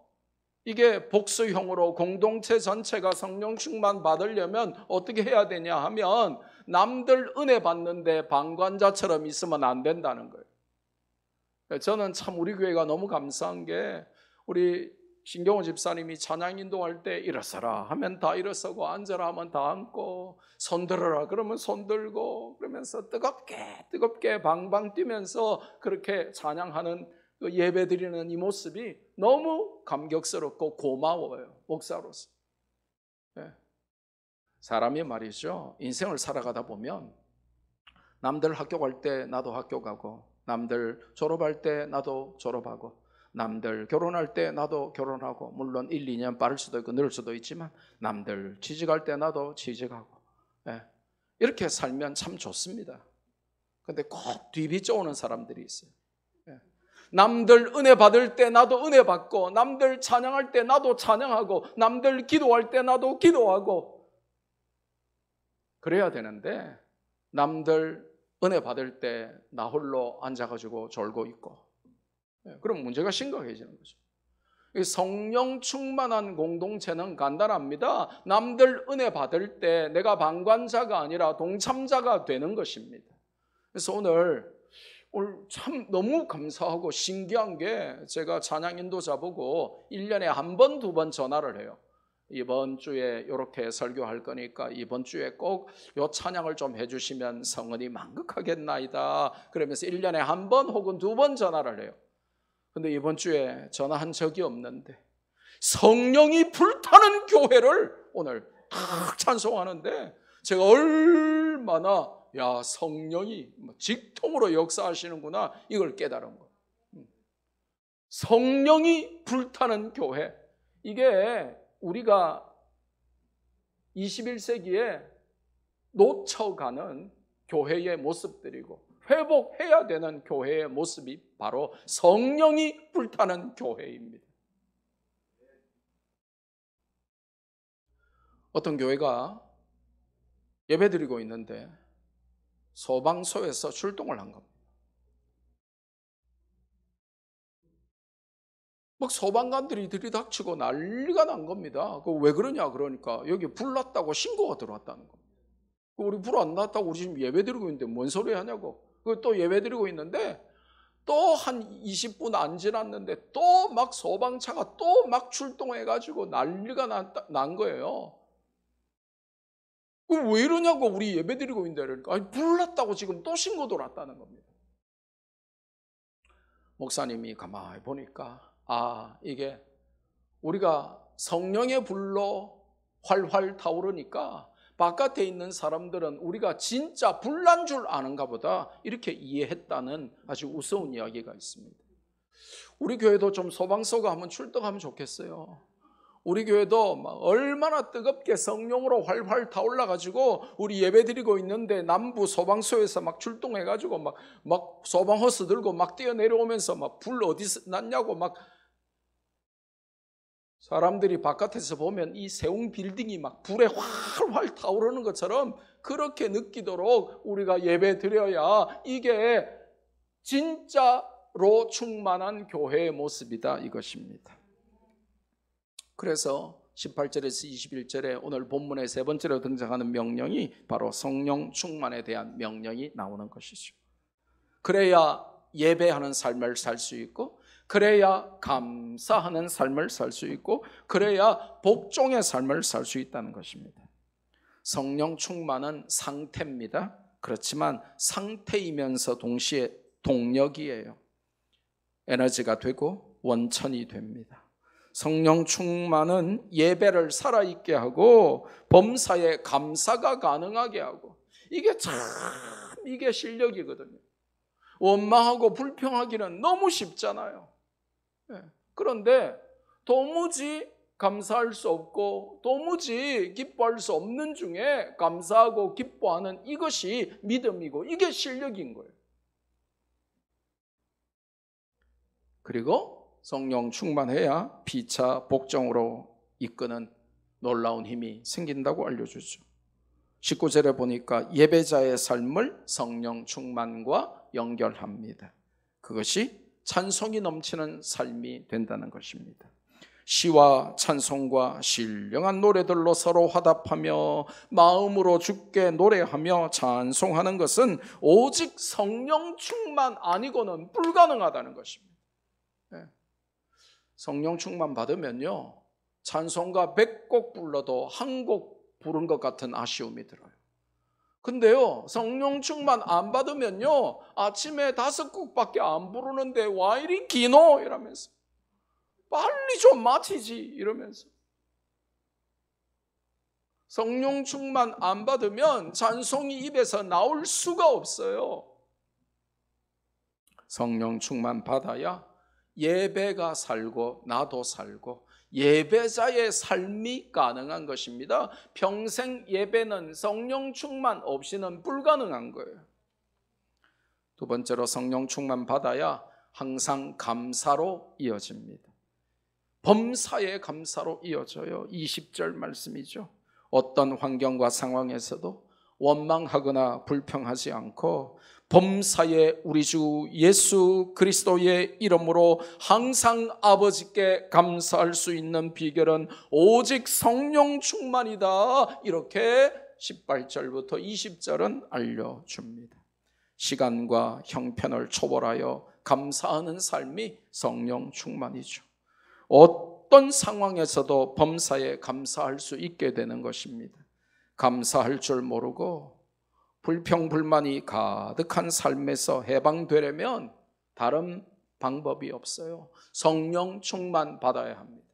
이게 복수형으로 공동체 전체가 성령 충만 받으려면 어떻게 해야 되냐 하면, 남들 은혜 받는데 방관자처럼 있으면 안 된다는 거예요. 저는 참 우리 교회가 너무 감사한 게, 우리 신경호 집사님이 찬양 인도할 때 일어서라 하면 다 일어서고, 앉아라 하면 다 앉고, 손 들어라 그러면 손 들고, 그러면서 뜨겁게 방방 뛰면서 그렇게 찬양하는 그 예배 드리는 이 모습이 너무 감격스럽고 고마워요, 목사로서. 사람이 말이죠, 인생을 살아가다 보면 남들 학교 갈 때 나도 학교 가고, 남들 졸업할 때 나도 졸업하고, 남들 결혼할 때 나도 결혼하고, 물론 1, 2년 빠를 수도 있고 늦을 수도 있지만, 남들 취직할 때 나도 취직하고, 이렇게 살면 참 좋습니다. 근데 꼭 뒤비쳐오는 사람들이 있어요. 남들 은혜 받을 때 나도 은혜 받고, 남들 찬양할 때 나도 찬양하고, 남들 기도할 때 나도 기도하고, 그래야 되는데 남들 은혜 받을 때 나 홀로 앉아가지고 졸고 있고, 그럼 문제가 심각해지는 거죠. 성령 충만한 공동체는 간단합니다. 남들 은혜 받을 때 내가 방관자가 아니라 동참자가 되는 것입니다. 그래서 오늘 참 너무 감사하고 신기한 게, 제가 찬양 인도자 보고 1년에 한 번, 두 번 전화를 해요. 이번 주에 이렇게 설교할 거니까 이번 주에 꼭 요 찬양을 좀 해주시면 성은이 만극하겠나이다. 그러면서 1년에 한 번 혹은 두 번 전화를 해요. 근데 이번 주에 전화한 적이 없는데, 성령이 불타는 교회를 오늘 탁 찬송하는데, 제가 얼마나 성령이 직통으로 역사하시는구나, 이걸 깨달은 거예요. 성령이 불타는 교회, 이게 우리가 21세기에 놓쳐가는 교회의 모습들이고, 회복해야 되는 교회의 모습이 바로 성령이 불타는 교회입니다. 어떤 교회가 예배드리고 있는데 소방서에서 출동을 한 겁니다. 막 소방관들이 들이닥치고 난리가 난 겁니다. 왜 그러냐 그러니까, 여기 불 났다고 신고가 들어왔다는 겁니다. 우리 불 안 났다고 우리 지금 예배드리고 있는데 뭔 소리 하냐고. 또 예배드리고 있는데 또 한 20분 안 지났는데 또 막 소방차가 또 막 출동해가지고 난리가 난 거예요. 왜 이러냐고, 우리 예배드리고 있는데. 그러니까 아니, 불 났다고 지금 또 신고 들어왔다는 겁니다. 목사님이 가만히 보니까, 이게 우리가 성령의 불로 활활 타오르니까 바깥에 있는 사람들은 우리가 진짜 불난 줄 아는가 보다 이렇게 이해했다는 아주 우스운 이야기가 있습니다. 우리 교회도 좀 소방서가 한번 출동하면 좋겠어요. 우리 교회도 얼마나 뜨겁게 성령으로 활활 타올라가지고 우리 예배 드리고 있는데 남부 소방서에서 막 출동해가지고 막 소방호스 들고 막 뛰어내려오면서 막 불 어디서 났냐고 막 사람들이 바깥에서 보면 이 세운 빌딩이 막 불에 활활 타오르는 것처럼 그렇게 느끼도록 우리가 예배 드려야 이게 진짜로 충만한 교회의 모습이다 이것입니다. 그래서 18절에서 21절에 오늘 본문의 세 번째로 등장하는 명령이 바로 성령 충만에 대한 명령이 나오는 것이죠. 그래야 예배하는 삶을 살 수 있고, 그래야 감사하는 삶을 살 수 있고, 그래야 복종의 삶을 살 수 있다는 것입니다. 성령 충만은 상태입니다. 그렇지만 상태이면서 동시에 동력이에요. 에너지가 되고 원천이 됩니다. 성령 충만은 예배를 살아있게 하고 범사에 감사가 가능하게 하고, 이게 실력이거든요. 원망하고 불평하기는 너무 쉽잖아요. 그런데 도무지 감사할 수 없고 도무지 기뻐할 수 없는 중에 감사하고 기뻐하는 이것이 믿음이고 이게 실력인 거예요. 그리고 성령 충만해야 피차 복종으로 이끄는 놀라운 힘이 생긴다고 알려주죠. 19절에 보니까 예배자의 삶을 성령 충만과 연결합니다. 그것이 찬송이 넘치는 삶이 된다는 것입니다. 시와 찬송과 신령한 노래들로 서로 화답하며 마음으로 주께 노래하며 찬송하는 것은 오직 성령 충만 아니고는 불가능하다는 것입니다. 성령 충만 받으면요, 찬송가 100곡 불러도 한 곡 부른 것 같은 아쉬움이 들어요. 근데요, 성령 충만 안 받으면요, 아침에 5곡밖에 안 부르는데 와 이리 기노 이러면서 빨리 좀 마치지 이러면서. 성령 충만 안 받으면 찬송이 입에서 나올 수가 없어요. 성령 충만 받아야 예배가 살고 나도 살고 예배자의 삶이 가능한 것입니다. 평생 예배는 성령 충만 없이는 불가능한 거예요. 두 번째로 성령 충만 받아야 항상 감사로 이어집니다. 범사의 감사로 이어져요. 20절 말씀이죠. 어떤 환경과 상황에서도 원망하거나 불평하지 않고 범사에 우리 주 예수 그리스도의 이름으로 항상 아버지께 감사할 수 있는 비결은 오직 성령 충만이다. 이렇게 18절부터 20절은 알려줍니다. 시간과 형편을 초월하여 감사하는 삶이 성령 충만이죠. 어떤 상황에서도 범사에 감사할 수 있게 되는 것입니다. 감사할 줄 모르고 불평불만이 가득한 삶에서 해방되려면 다른 방법이 없어요. 성령 충만 받아야 합니다.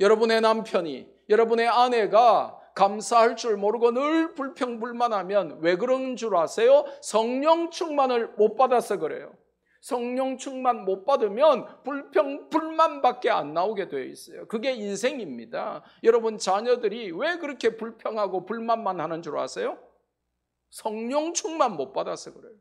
여러분의 남편이, 여러분의 아내가 감사할 줄 모르고 늘 불평불만하면 왜 그런 줄 아세요? 성령 충만을 못 받아서 그래요. 성령 충만 못 받으면 불평불만밖에 안 나오게 되어 있어요. 그게 인생입니다. 여러분 자녀들이 왜 그렇게 불평하고 불만만 하는 줄 아세요? 성령 충만 못 받아서 그래요.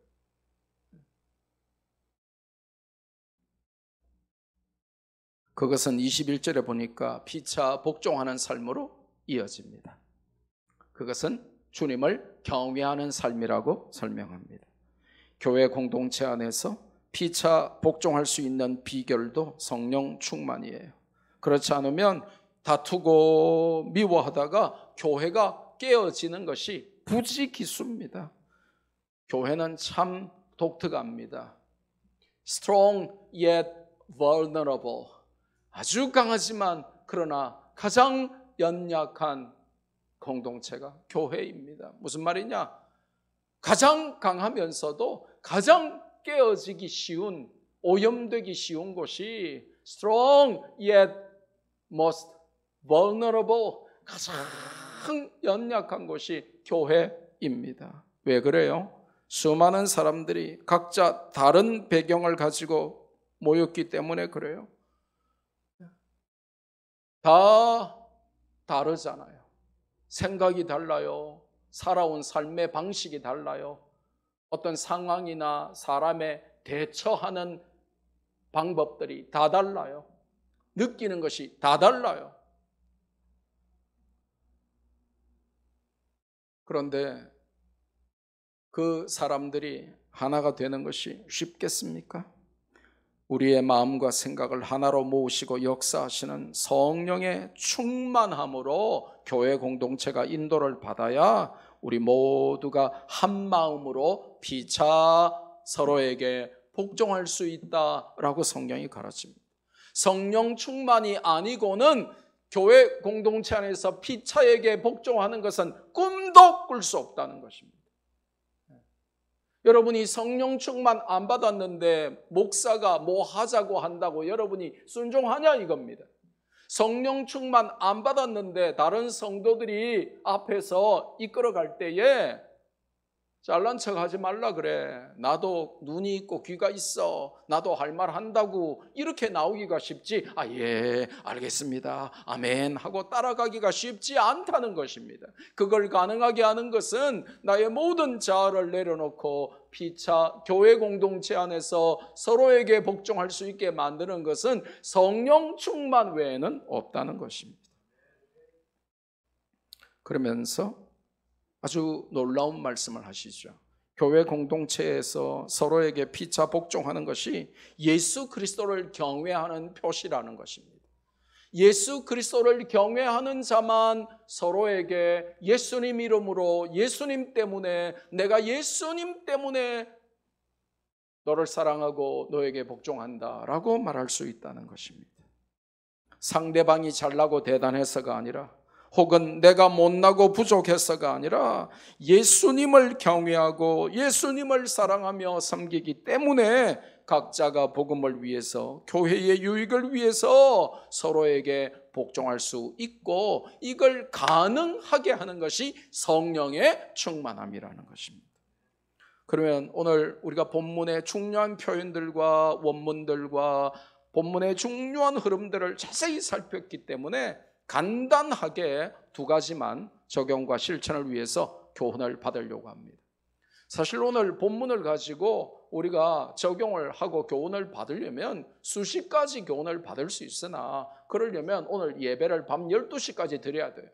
그것은 21절에 보니까 피차 복종하는 삶으로 이어집니다. 그것은 주님을 경외하는 삶이라고 설명합니다. 교회 공동체 안에서 피차 복종할 수 있는 비결도 성령 충만이에요. 그렇지 않으면 다투고 미워하다가 교회가 깨어지는 것이 부지기수입니다. 교회는 참 독특합니다. Strong yet vulnerable. 아주 강하지만 그러나 가장 연약한 공동체가 교회입니다. 무슨 말이냐? 가장 강하면서도 가장 깨어지기 쉬운, 오염되기 쉬운 곳이 strong yet most vulnerable, 가장 가장 연약한 곳이 교회입니다. 왜 그래요? 수많은 사람들이 각자 다른 배경을 가지고 모였기 때문에 그래요. 다 다르잖아요. 생각이 달라요. 살아온 삶의 방식이 달라요. 어떤 상황이나 사람에 대처하는 방법들이 다 달라요. 느끼는 것이 다 달라요. 그런데 그 사람들이 하나가 되는 것이 쉽겠습니까? 우리의 마음과 생각을 하나로 모으시고 역사하시는 성령의 충만함으로 교회 공동체가 인도를 받아야 우리 모두가 한 마음으로 피차 서로에게 복종할 수 있다라고 성경이 가르칩니다. 성령 충만이 아니고는 교회 공동체 안에서 피차에게 복종하는 것은 꿈도 꿀 수 없다는 것입니다. 여러분이 성령 충만 안 받았는데 목사가 뭐 하자고 한다고 여러분이 순종하냐 이겁니다. 성령 충만 안 받았는데 다른 성도들이 앞에서 이끌어갈 때에 잘난 척 하지 말라 그래. 나도 눈이 있고 귀가 있어. 나도 할 말 한다고 이렇게 나오기가 쉽지. 예, 알겠습니다. 아멘 하고 따라가기가 쉽지 않다는 것입니다. 그걸 가능하게 하는 것은 나의 모든 자아를 내려놓고 피차 교회 공동체 안에서 서로에게 복종할 수 있게 만드는 것은 성령 충만 외에는 없다는 것입니다. 그러면서 아주 놀라운 말씀을 하시죠. 교회 공동체에서 서로에게 피차 복종하는 것이 예수 그리스도를 경외하는 표시라는 것입니다. 예수 그리스도를 경외하는 자만 서로에게 예수님 이름으로 예수님 때문에 내가 예수님 때문에 너를 사랑하고 너에게 복종한다라고 말할 수 있다는 것입니다. 상대방이 잘나고 대단해서가 아니라 혹은 내가 못나고 부족해서가 아니라 예수님을 경외하고 예수님을 사랑하며 섬기기 때문에 각자가 복음을 위해서 교회의 유익을 위해서 서로에게 복종할 수 있고 이걸 가능하게 하는 것이 성령의 충만함이라는 것입니다. 그러면 오늘 우리가 본문의 중요한 표현들과 원문들과 본문의 중요한 흐름들을 자세히 살폈기 때문에 간단하게 두 가지만 적용과 실천을 위해서 교훈을 받으려고 합니다. 사실 오늘 본문을 가지고 우리가 적용을 하고 교훈을 받으려면 수십 가지 교훈을 받을 수 있으나 그러려면 오늘 예배를 밤 12시까지 드려야 돼요.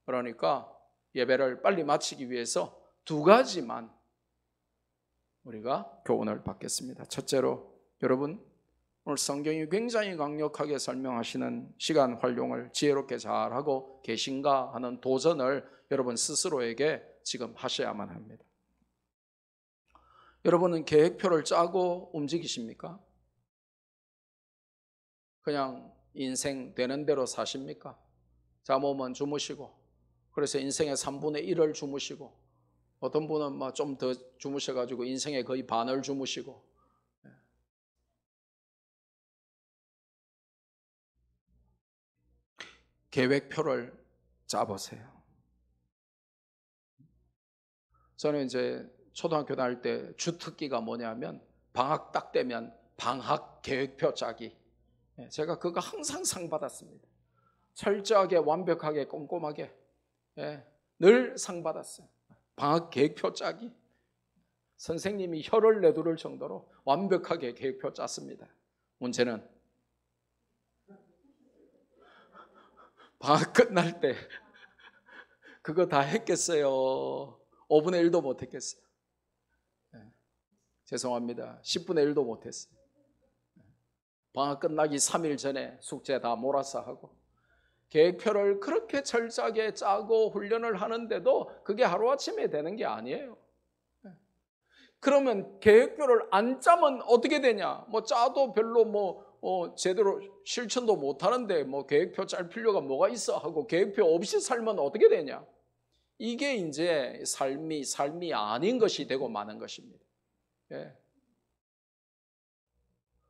그러니까 예배를 빨리 마치기 위해서 두 가지만 우리가 교훈을 받겠습니다. 첫째로 여러분 오늘 성경이 굉장히 강력하게 설명하시는 시간 활용을 지혜롭게 잘하고 계신가 하는 도전을 여러분 스스로에게 지금 하셔야만 합니다. 여러분은 계획표를 짜고 움직이십니까? 그냥 인생 되는 대로 사십니까? 잠 오면 주무시고 그래서 인생의 3분의 1을 주무시고 어떤 분은 좀 더 주무셔가지고 인생의 거의 반을 주무시고 계획표를 짜보세요. 저는 이제 초등학교 다닐 때 주특기가 뭐냐면 방학 딱 되면 방학 계획표 짜기. 제가 그거 항상 상 받았습니다. 철저하게 완벽하게 꼼꼼하게 늘 상 받았어요. 방학 계획표 짜기. 선생님이 혀를 내두를 정도로 완벽하게 계획표 짰습니다. 문제는 방학 끝날 때 그거 다 했겠어요? 5분의 1도 못 했겠어요? 죄송합니다. 10분의 1도 못 했어요. 방학 끝나기 3일 전에 숙제 다 몰아서 하고 계획표를 그렇게 철저하게 짜고 훈련을 하는데도 그게 하루아침에 되는 게 아니에요. 그러면 계획표를 안 짜면 어떻게 되냐? 짜도 별로 제대로 실천도 못 하는데 계획표 짤 필요가 뭐가 있어 하고 계획표 없이 살면 어떻게 되냐? 이게 이제 삶이 아닌 것이 되고 마는 것입니다. 예.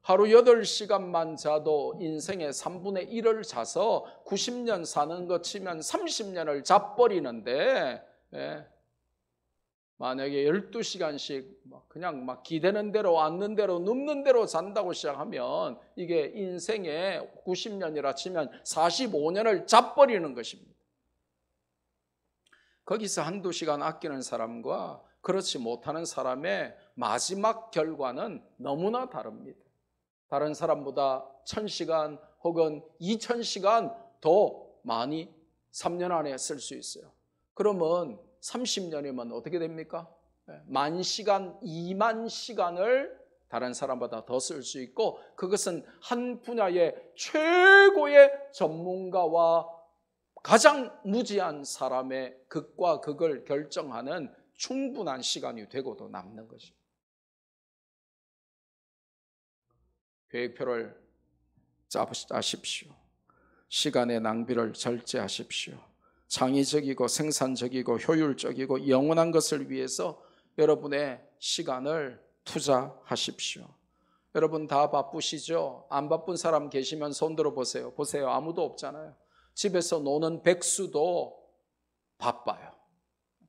하루 8시간만 자도 인생의 3분의 1을 자서 90년 사는 것 치면 30년을 자버리는데, 예, 만약에 12시간씩 그냥 막 기대는 대로 앉는 대로 눕는 대로 잔다고 시작하면 이게 인생의 90년이라 치면 45년을 자버리는 것입니다. 거기서 한두 시간 아끼는 사람과 그렇지 못하는 사람의 마지막 결과는 너무나 다릅니다. 다른 사람보다 1000시간 혹은 2000시간 더 많이 3년 안에 쓸 수 있어요. 그러면 30년이면 어떻게 됩니까? 10,000시간, 20,000시간을 다른 사람보다 더 쓸 수 있고, 그것은 한 분야의 최고의 전문가와 가장 무지한 사람의 극과 극을 결정하는 충분한 시간이 되고도 남는 것입니다. 계획표를 짜십시오. 시간의 낭비를 절제하십시오. 창의적이고 생산적이고 효율적이고 영원한 것을 위해서 여러분의 시간을 투자하십시오. 여러분 다 바쁘시죠? 안 바쁜 사람 계시면 손 들어보세요. 보세요. 아무도 없잖아요. 집에서 노는 백수도 바빠요.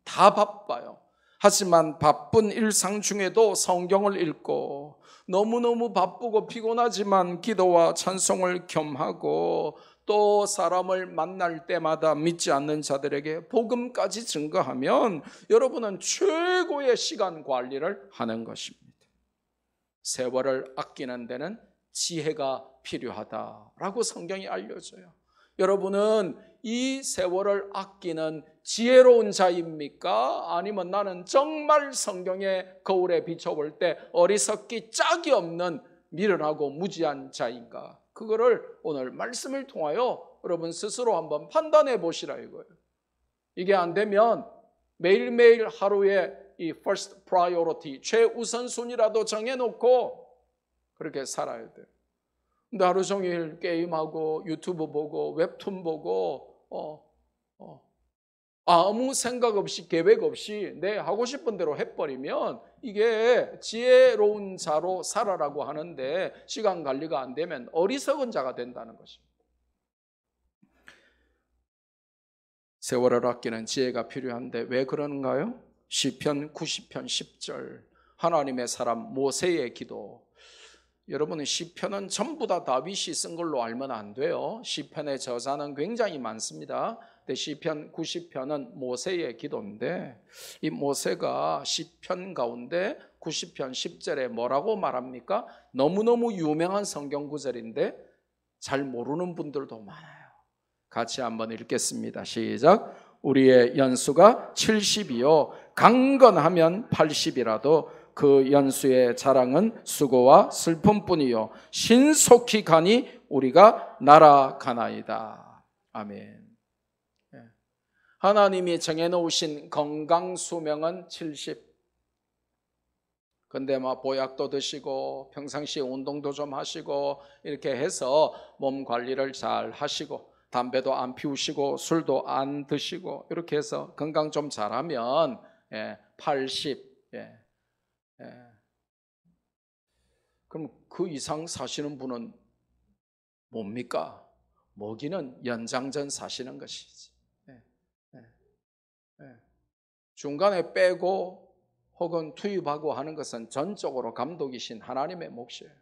다 바빠요. 하지만 바쁜 일상 중에도 성경을 읽고, 너무너무 바쁘고 피곤하지만 기도와 찬송을 겸하고, 또 사람을 만날 때마다 믿지 않는 자들에게 복음까지 증거하면 여러분은 최고의 시간 관리를 하는 것입니다. 세월을 아끼는 데는 지혜가 필요하다라고 성경이 알려줘요. 여러분은 이 세월을 아끼는 지혜로운 자입니까? 아니면 나는 정말 성경의 거울에 비춰볼 때 어리석기 짝이 없는 미련하고 무지한 자인가? 그거를 오늘 말씀을 통하여 여러분 스스로 한번 판단해 보시라 이거예요. 이게 안 되면 매일매일 하루에 이 first priority, 최우선순위라도 정해놓고 그렇게 살아야 돼요. 근데 하루 종일 게임하고 유튜브 보고 웹툰 보고 아무 생각 없이 계획 없이 내 하고 싶은 대로 해버리면 이게 지혜로운 자로 살아라고 하는데 시간 관리가 안 되면 어리석은 자가 된다는 것입니다. 세월을 아끼는 지혜가 필요한데 왜 그러는가요? 시편 90편 10절 하나님의 사람 모세의 기도. 여러분은 시편은 전부 다 다윗이 쓴 걸로 알면 안 돼요. 시편의 저자는 굉장히 많습니다. 근데 시편 90편은 모세의 기도인데, 이 모세가 시편 가운데 90편 10절에 뭐라고 말합니까? 너무너무 유명한 성경 구절인데 잘 모르는 분들도 많아요. 같이 한번 읽겠습니다. 시작. 우리의 연수가 70이요 강건하면 80이라도 그 연수의 자랑은 수고와 슬픔뿐이요 신속히 가니 우리가 날아가나이다. 아멘. 하나님이 정해놓으신 건강 수명은 70. 근데 막 보약도 드시고 평상시에 운동도 좀 하시고 이렇게 해서 몸 관리를 잘 하시고 담배도 안 피우시고 술도 안 드시고 이렇게 해서 건강 좀 잘하면 80. 그럼 그 이상 사시는 분은 뭡니까? 먹이는 연장전 사시는 것이지. 중간에 빼고 혹은 투입하고 하는 것은 전적으로 감독이신 하나님의 몫이에요.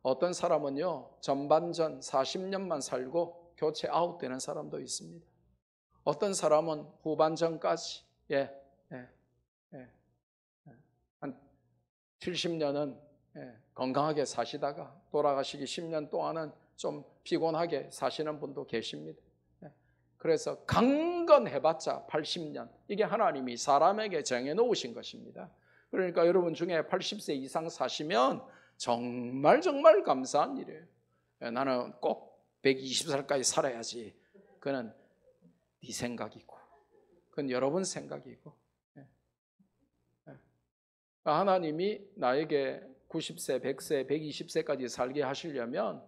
어떤 사람은요 전반전 40년만 살고 교체 아웃되는 사람도 있습니다. 어떤 사람은 후반전까지 한 70년은 건강하게 사시다가 돌아가시기 10년 동안은 좀 피곤하게 사시는 분도 계십니다. 그래서 강건해봤자 80년, 이게 하나님이 사람에게 정해놓으신 것입니다. 그러니까 여러분 중에 80세 이상 사시면 정말 감사한 일이에요. 나는 꼭 120살까지 살아야지. 그건 네 생각이고 그건 여러분 생각이고, 하나님이 나에게 90세, 100세, 120세까지 살게 하시려면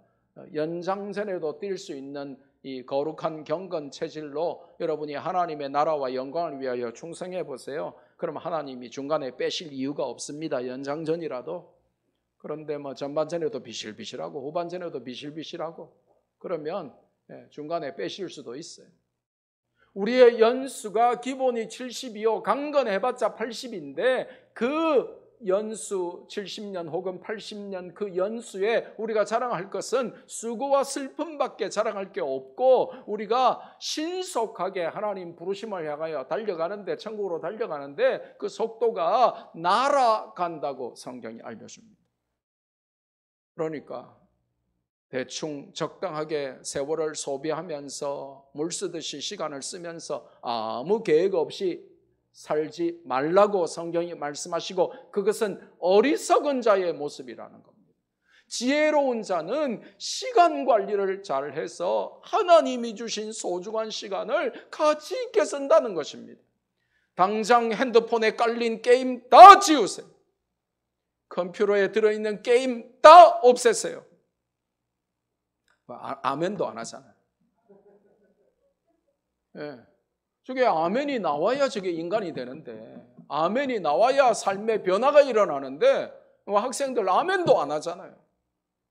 연장전에도 뛸 수 있는 이 거룩한 경건 체질로 여러분이 하나님의 나라와 영광을 위하여 충성해 보세요. 그럼 하나님이 중간에 빼실 이유가 없습니다. 연장전이라도. 그런데 뭐 전반전에도 비실비실하고 후반전에도 비실비실하고 그러면 중간에 빼실 수도 있어요. 우리의 연수가 기본이 70이요. 강건해봤자 80인데 그 연수 70년 혹은 80년 그 연수에 우리가 자랑할 것은 수고와 슬픔밖에 자랑할 게 없고 우리가 신속하게 하나님 부르심을 향하여 달려가는데 천국으로 달려가는데 그 속도가 날아간다고 성경이 알려줍니다. 그러니까 대충 적당하게 세월을 소비하면서 물 쓰듯이 시간을 쓰면서 아무 계획 없이 살지 말라고 성경이 말씀하시고 그것은 어리석은 자의 모습이라는 겁니다. 지혜로운 자는 시간 관리를 잘해서 하나님이 주신 소중한 시간을 가치 있게 쓴다는 것입니다. 당장 핸드폰에 깔린 게임 다 지우세요. 컴퓨터에 들어있는 게임 다 없애세요. 아멘도 안 하잖아요. 예. 저게 아멘이 나와야 저게 인간이 되는데 아멘이 나와야 삶의 변화가 일어나는데 학생들 아멘도 안 하잖아요.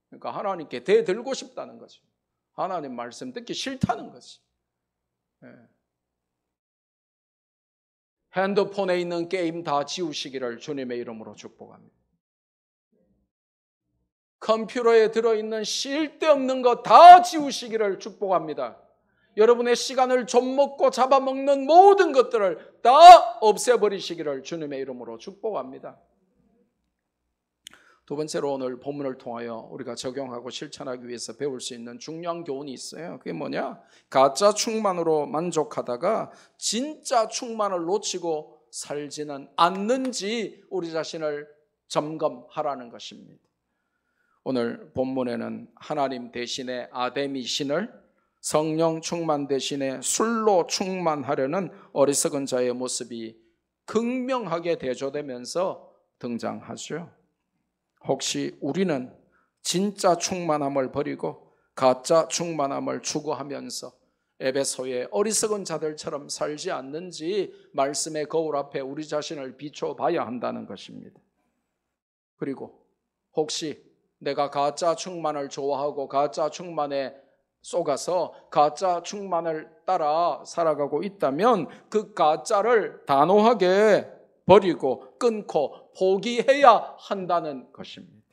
그러니까 하나님께 대들고 싶다는 거지. 하나님 말씀 듣기 싫다는 거지. 예. 핸드폰에 있는 게임 다 지우시기를 주님의 이름으로 축복합니다. 컴퓨터에 들어있는 쓸데없는 거 다 지우시기를 축복합니다. 여러분의 시간을 좀먹고 잡아먹는 모든 것들을 다 없애버리시기를 주님의 이름으로 축복합니다. 두 번째로 오늘 본문을 통하여 우리가 적용하고 실천하기 위해서 배울 수 있는 중요한 교훈이 있어요. 그게 뭐냐? 가짜 충만으로 만족하다가 진짜 충만을 놓치고 살지는 않는지 우리 자신을 점검하라는 것입니다. 오늘 본문에는 하나님 대신에 아데미 신을 성령 충만 대신에 술로 충만하려는 어리석은 자의 모습이 극명하게 대조되면서 등장하죠. 혹시 우리는 진짜 충만함을 버리고 가짜 충만함을 추구하면서 에베소의 어리석은 자들처럼 살지 않는지 말씀의 거울 앞에 우리 자신을 비춰봐야 한다는 것입니다. 그리고 혹시 내가 가짜 충만을 좋아하고 가짜 충만에 속아서 가짜 충만을 따라 살아가고 있다면 그 가짜를 단호하게 버리고 끊고 포기해야 한다는 것입니다.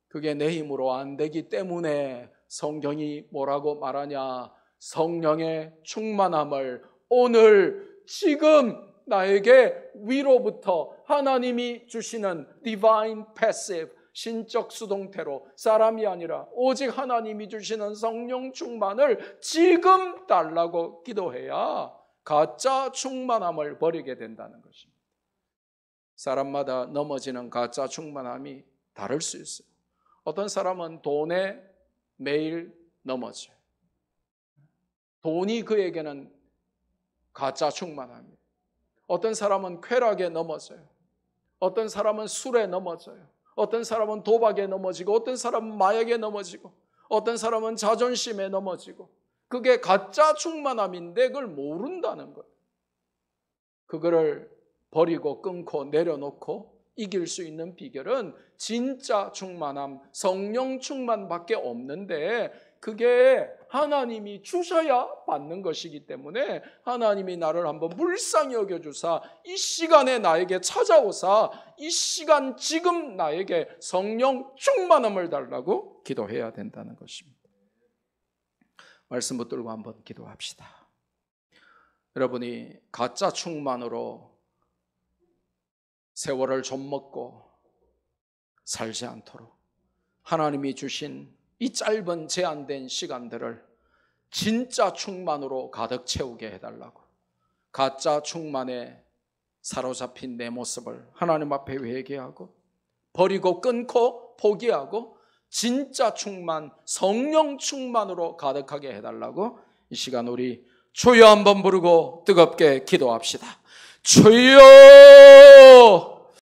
그게 내 힘으로 안 되기 때문에 성경이 뭐라고 말하냐? 성령의 충만함을 오늘 지금 나에게 위로부터 하나님이 주시는 divine passive 신적 수동태로 사람이 아니라 오직 하나님이 주시는 성령 충만을 지금 달라고 기도해야 가짜 충만함을 버리게 된다는 것입니다. 사람마다 넘어지는 가짜 충만함이 다를 수 있어요. 어떤 사람은 돈에 매일 넘어져요. 돈이 그에게는 가짜 충만함이에요. 어떤 사람은 쾌락에 넘어져요. 어떤 사람은 술에 넘어져요. 어떤 사람은 도박에 넘어지고 어떤 사람은 마약에 넘어지고 어떤 사람은 자존심에 넘어지고 그게 가짜 충만함인데 그걸 모른다는 거예요. 그거를 버리고 끊고 내려놓고 이길 수 있는 비결은 진짜 충만함, 성령 충만밖에 없는데 그게 하나님이 주셔야 받는 것이기 때문에 하나님이 나를 한번 불쌍히 여겨주사 이 시간에 나에게 찾아오사 이 시간 지금 나에게 성령 충만함을 달라고 기도해야 된다는 것입니다. 말씀 붙들고 한번 기도합시다. 여러분이 가짜 충만으로 세월을 좀 먹고 살지 않도록 하나님이 주신 이 짧은 제한된 시간들을 진짜 충만으로 가득 채우게 해달라고 가짜 충만에 사로잡힌 내 모습을 하나님 앞에 회개하고 버리고 끊고 포기하고 진짜 충만, 성령 충만으로 가득하게 해달라고 이 시간 우리 주여 한번 부르고 뜨겁게 기도합시다. 주여!